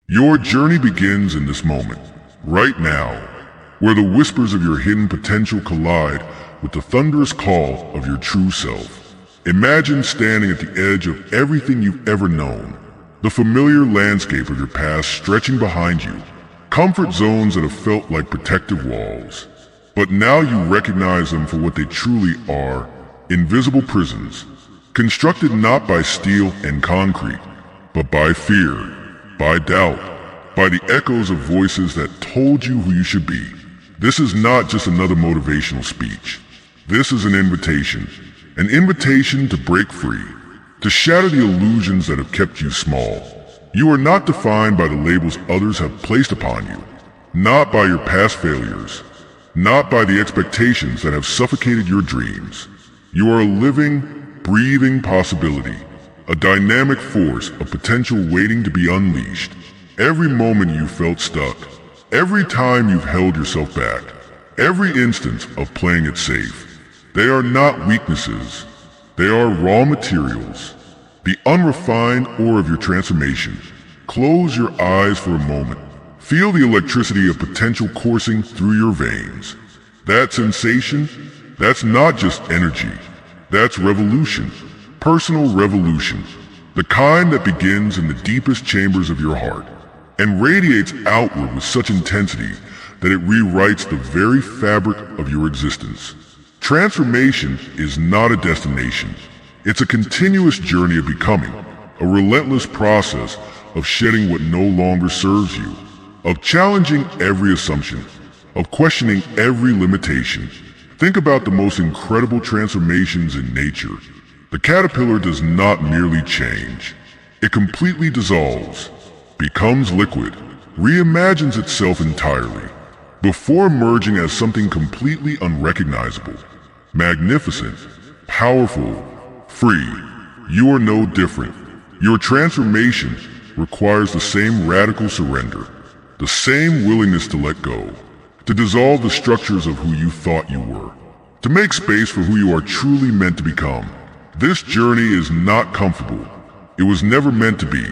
Your journey begins in this moment, right now, where the whispers of your hidden potential collide with the thunderous call of your true self. Imagine standing at the edge of everything you've ever known, the familiar landscape of your past stretching behind you, comfort zones that have felt like protective walls. But now you recognize them for what they truly are, invisible prisons, constructed not by steel and concrete, but by fear, by doubt, by the echoes of voices that told you who you should be. This is not just another motivational speech. This is an invitation to break free, to shatter the illusions that have kept you small. You are not defined by the labels others have placed upon you, not by your past failures, not by the expectations that have suffocated your dreams. You are a living, breathing possibility, a dynamic force of potential waiting to be unleashed. Every moment you felt stuck, every time you've held yourself back, every instance of playing it safe, they are not weaknesses. They are raw materials, the unrefined ore of your transformation. Close your eyes for a moment. Feel the electricity of potential coursing through your veins. That sensation, that's not just energy. That's revolution, personal revolution, the kind that begins in the deepest chambers of your heart and radiates outward with such intensity that it rewrites the very fabric of your existence. Transformation is not a destination. It's a continuous journey of becoming, a relentless process of shedding what no longer serves you, of challenging every assumption, of questioning every limitation. Think about the most incredible transformations in nature. The caterpillar does not merely change. It completely dissolves, becomes liquid, reimagines itself entirely, before emerging as something completely unrecognizable, magnificent, powerful, free. You are no different. Your transformation requires the same radical surrender, the same willingness to let go, to dissolve the structures of who you thought you were, to make space for who you are truly meant to become. This journey is not comfortable. It was never meant to be.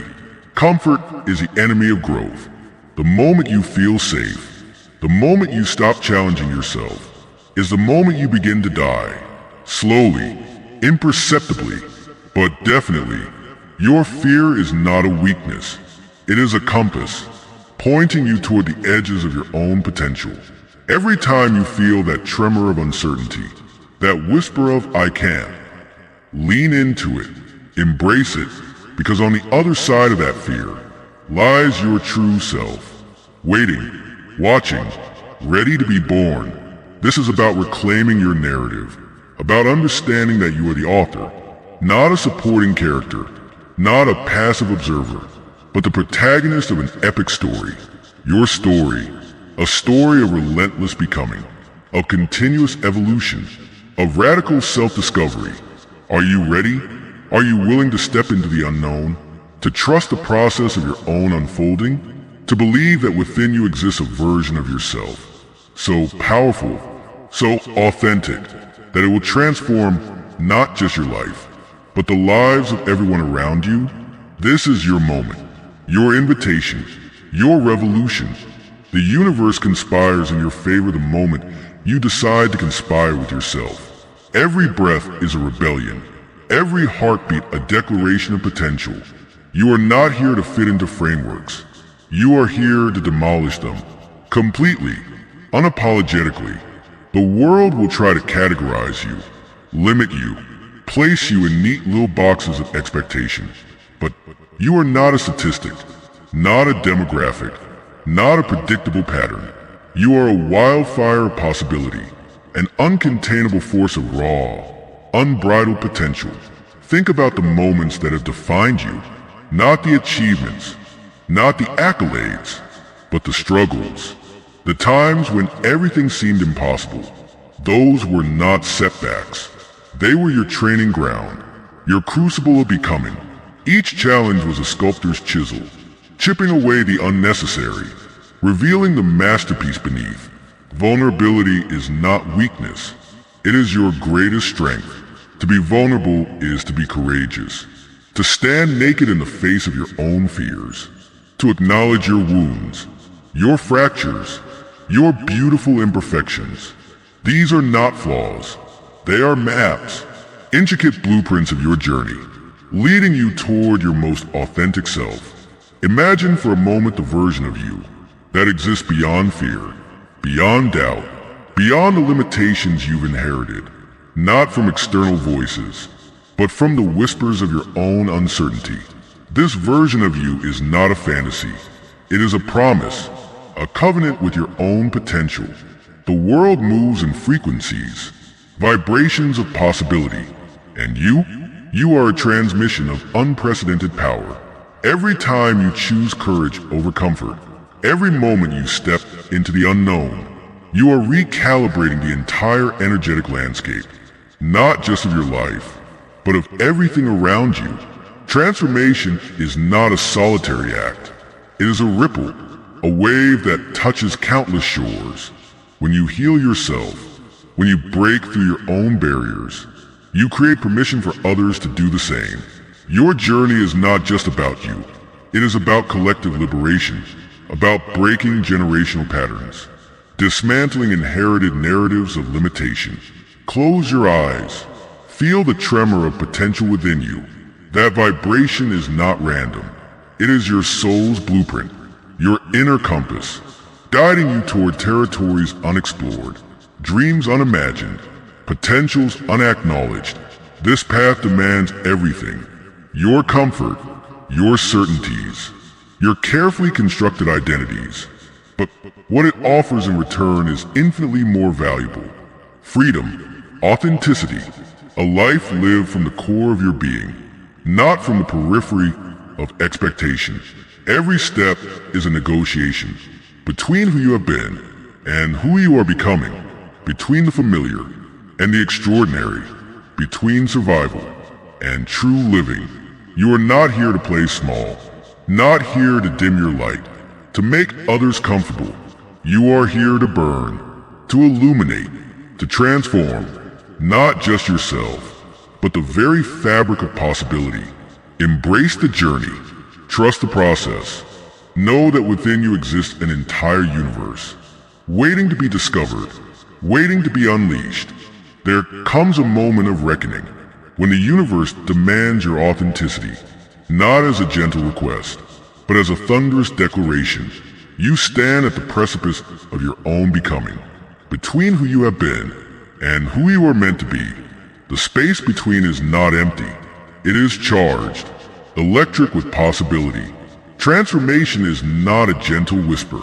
Comfort is the enemy of growth. The moment you feel safe, the moment you stop challenging yourself, is the moment you begin to die. Slowly, imperceptibly, but definitely. Your fear is not a weakness. It is a compass, pointing you toward the edges of your own potential. Every time you feel that tremor of uncertainty, that whisper of "I can't," lean into it, embrace it, because on the other side of that fear lies your true self, waiting, watching, ready to be born. This is about reclaiming your narrative, about understanding that you are the author, not a supporting character, not a passive observer, but the protagonist of an epic story. Your story, a story of relentless becoming, of continuous evolution, of radical self-discovery. Are you ready? Are you willing to step into the unknown? To trust the process of your own unfolding? To believe that within you exists a version of yourself so powerful, so authentic, that it will transform not just your life, but the lives of everyone around you? This is your moment, your invitation, your revolution. The universe conspires in your favor the moment you decide to conspire with yourself. Every breath is a rebellion, every heartbeat a declaration of potential. You are not here to fit into frameworks. You are here to demolish them, completely, unapologetically. The world will try to categorize you, limit you, place you in neat little boxes of expectation. But you are not a statistic, not a demographic, not a predictable pattern. You are a wildfire of possibility, an uncontainable force of raw, unbridled potential. Think about the moments that have defined you, not the achievements, not the accolades, but the struggles. The times when everything seemed impossible. Those were not setbacks. They were your training ground, your crucible of becoming. Each challenge was a sculptor's chisel, chipping away the unnecessary, revealing the masterpiece beneath. Vulnerability is not weakness. It is your greatest strength. To be vulnerable is to be courageous. To stand naked in the face of your own fears. to acknowledge your wounds, your fractures, your beautiful imperfections. These are not flaws. They are maps, intricate blueprints of your journey, leading you toward your most authentic self. Imagine for a moment the version of you that exists beyond fear, beyond doubt, beyond the limitations you've inherited, not from external voices, but from the whispers of your own uncertainty. This version of you is not a fantasy. It is a promise, a covenant with your own potential. The world moves in frequencies, vibrations of possibility, and you are a transmission of unprecedented power. Every time you choose courage over comfort, every moment you step into the unknown, you are recalibrating the entire energetic landscape, not just of your life, but of everything around you. Transformation is not a solitary act. It is a ripple, a wave that touches countless shores. When you heal yourself, when you break through your own barriers, you create permission for others to do the same. Your journey is not just about you. It is about collective liberation, about breaking generational patterns, dismantling inherited narratives of limitation. Close your eyes. Feel the tremor of potential within you. That vibration is not random. It is your soul's blueprint, your inner compass, guiding you toward territories unexplored, dreams unimagined, potentials unacknowledged. This path demands everything: your comfort, your certainties, your carefully constructed identities. But what it offers in return is infinitely more valuable. Freedom, authenticity, a life lived from the core of your being, not from the periphery of expectation. Every step is a negotiation between who you have been and who you are becoming, between the familiar and the extraordinary, between survival and true living. You are not here to play small, not here to dim your light, to make others comfortable. You are here to burn, to illuminate, to transform, not just yourself, but the very fabric of possibility. Embrace the journey. Trust the process. Know that within you exists an entire universe, waiting to be discovered, waiting to be unleashed. There comes a moment of reckoning, when the universe demands your authenticity, not as a gentle request, but as a thunderous declaration. You stand at the precipice of your own becoming, between who you have been and who you are meant to be. The space between is not empty. It is charged, electric with possibility. Transformation is not a gentle whisper.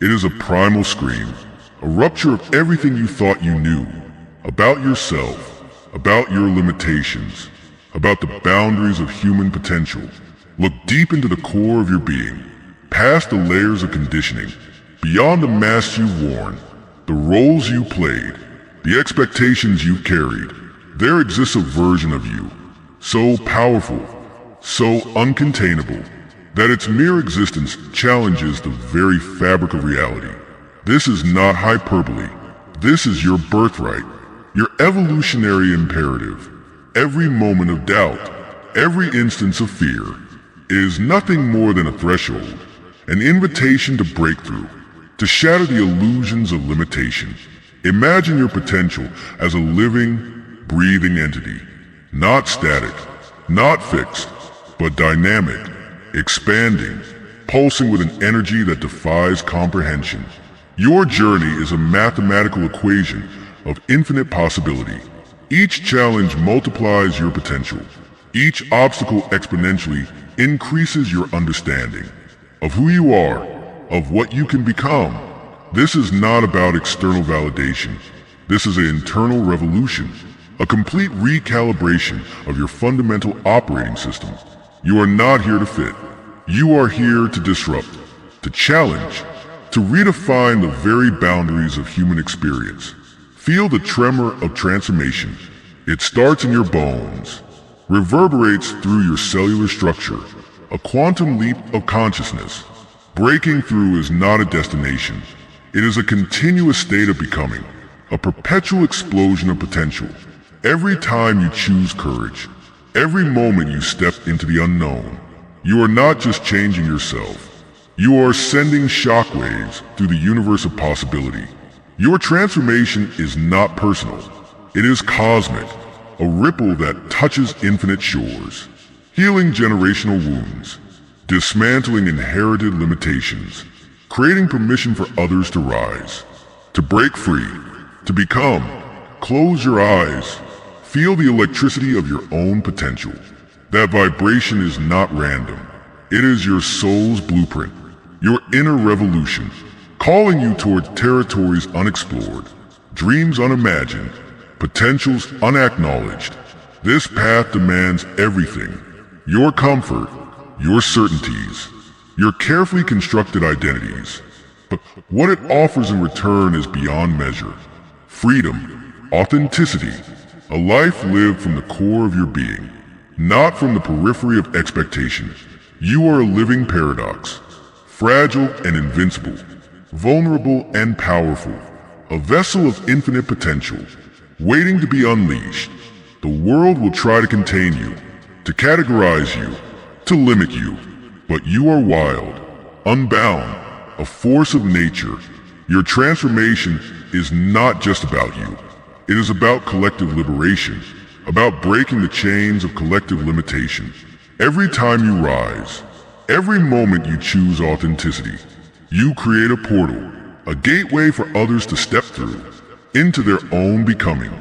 It is a primal scream, a rupture of everything you thought you knew, about yourself, about your limitations, about the boundaries of human potential. Look deep into the core of your being, past the layers of conditioning, beyond the masks you've worn, the roles you played, the expectations you've carried. There exists a version of you, so powerful, so uncontainable, that its mere existence challenges the very fabric of reality. This is not hyperbole. This is your birthright, your evolutionary imperative. Every moment of doubt, every instance of fear, is nothing more than a threshold, an invitation to breakthrough, to shatter the illusions of limitation. Imagine your potential as a living, breathing entity, not static, not fixed, but dynamic, expanding, pulsing with an energy that defies comprehension. Your journey is a mathematical equation of infinite possibility. Each challenge multiplies your potential. Each obstacle exponentially increases your understanding of who you are, of what you can become. This is not about external validation. This is an internal revolution, a complete recalibration of your fundamental operating system. You are not here to fit. You are here to disrupt, to challenge, to redefine the very boundaries of human experience. Feel the tremor of transformation. It starts in your bones, reverberates through your cellular structure, a quantum leap of consciousness. Breaking through is not a destination. It is a continuous state of becoming, a perpetual explosion of potential. Every time you choose courage, every moment you step into the unknown, you are not just changing yourself, You are sending shockwaves through the universe of possibility. Your transformation is not personal. It is cosmic, a ripple that touches infinite shores, healing generational wounds, dismantling inherited limitations, creating permission for others to rise, to break free, to become. Close your eyes. Feel the electricity of your own potential. That vibration is not random. It is your soul's blueprint, your inner revolution, calling you towards territories unexplored, dreams unimagined, potentials unacknowledged. This path demands everything: your comfort, your certainties, your carefully constructed identities. But what it offers in return is beyond measure. Freedom, authenticity, a life lived from the core of your being, not from the periphery of expectation. You are a living paradox, fragile and invincible, vulnerable and powerful, a vessel of infinite potential, waiting to be unleashed. The world will try to contain you, to categorize you, to limit you, but you are wild, unbound, a force of nature. Your transformation is not just about you. It is about collective liberation, about breaking the chains of collective limitation. Every time you rise, every moment you choose authenticity, you create a portal, a gateway for others to step through, into their own becoming.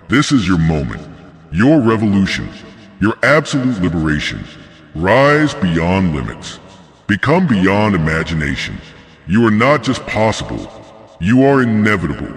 This is your moment, your revolution, your absolute liberation. Rise beyond limits. Become beyond imagination. You are not just possible, you are inevitable.